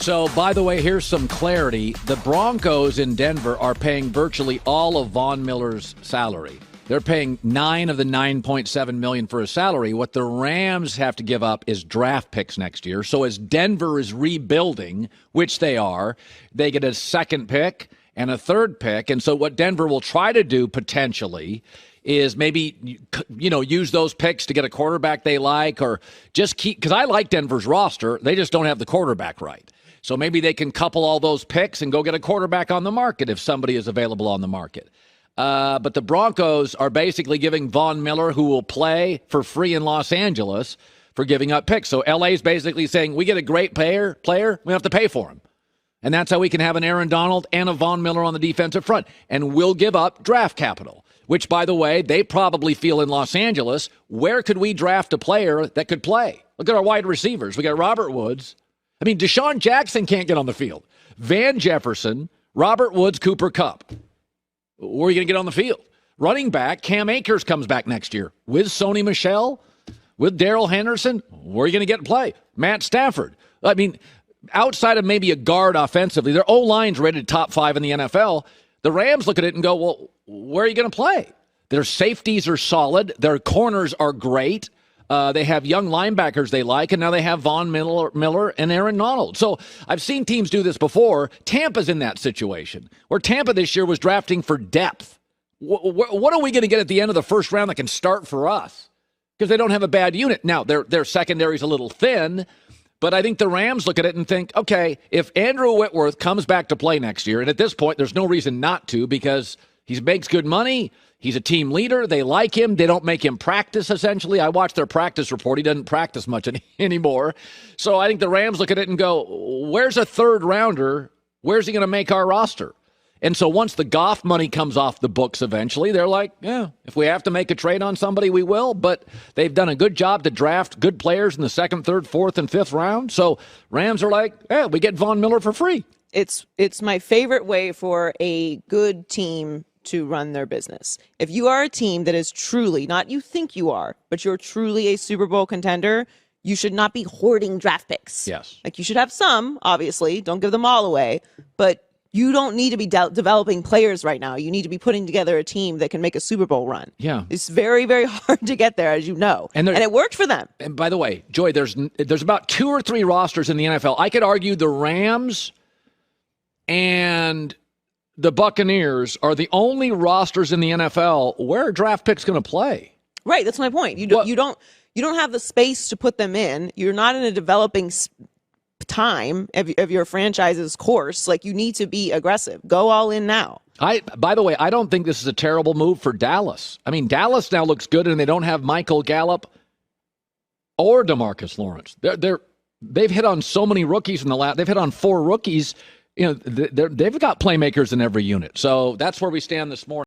So, by the way, here's some clarity. The Broncos in Denver are paying virtually all of Von Miller's salary. They're paying $9 of the $9.7 million for his salary. What the Rams have to give up is draft picks next year. So as Denver is rebuilding, which they are, they get a second pick and a third pick. And so what Denver will try to do potentially is maybe, use those picks to get a quarterback they like, or just keep, because I like Denver's roster. They just don't have the quarterback right. So maybe they can couple all those picks and go get a quarterback on the market if somebody is available on the market. But the Broncos are basically giving Von Miller, who will play for free in Los Angeles, for giving up picks. So LA is basically saying, we get a great player, we have to pay for him. And that's how we can have an Aaron Donald and a Von Miller on the defensive front. And we'll give up draft capital, which, by the way, they probably feel in Los Angeles, where could we draft a player that could play? Look at our wide receivers. We got Robert Woods. I mean, Deshaun Jackson can't get on the field. Van Jefferson, Robert Woods, Cooper Kupp. Where are you going to get on the field? Running back, Cam Akers comes back next year. With Sony Michel, with Darrell Henderson, where are you going to get play? Matt Stafford. I mean, outside of maybe a guard offensively, their O-line's rated top 5 in the NFL. The Rams look at it and go, well, where are you going to play? Their safeties are solid. Their corners are great. They have young linebackers they like, and now they have Von Miller and Aaron Donald. So I've seen teams do this before. Tampa's in that situation, where Tampa this year was drafting for depth. What are we going to get at the end of the first round that can start for us? Because they don't have a bad unit. Now, their secondary's a little thin, but I think the Rams look at it and think, okay, if Andrew Whitworth comes back to play next year, and at this point there's no reason not to because he makes good money, he's a team leader, they like him, they don't make him practice, essentially. I watched their practice report. He doesn't practice much anymore. So I think the Rams look at it and go, where's a third rounder? Where's he going to make our roster? And so once the Goff money comes off the books eventually, they're like, yeah, if we have to make a trade on somebody, we will. But they've done a good job to draft good players in the second, third, fourth, and fifth round. So Rams are like, yeah, we get Von Miller for free. It's my favorite way for a good team to run their business. If you are a team that is truly, not you think you are, but you're truly a Super Bowl contender, you should not be hoarding draft picks. Yes. Like, you should have some, obviously. Don't give them all away. But you don't need to be developing players right now. You need to be putting together a team that can make a Super Bowl run. Yeah. It's very, very hard to get there, as you know. And it worked for them. And by the way, Joy, there's about 2 or 3 rosters in the NFL. I could argue the Rams and the Buccaneers are the only rosters in the NFL where a draft pick's going to play. Right, that's my point. You don't have the space to put them in. You're not in a developing time of your franchise's course. Like, you need to be aggressive. Go all in now. By the way, I don't think this is a terrible move for Dallas. I mean, Dallas now looks good, and they don't have Michael Gallup or DeMarcus Lawrence. They've hit on so many rookies in the last. They've hit on 4 rookies. You know, they've got playmakers in every unit. So that's where we stand this morning.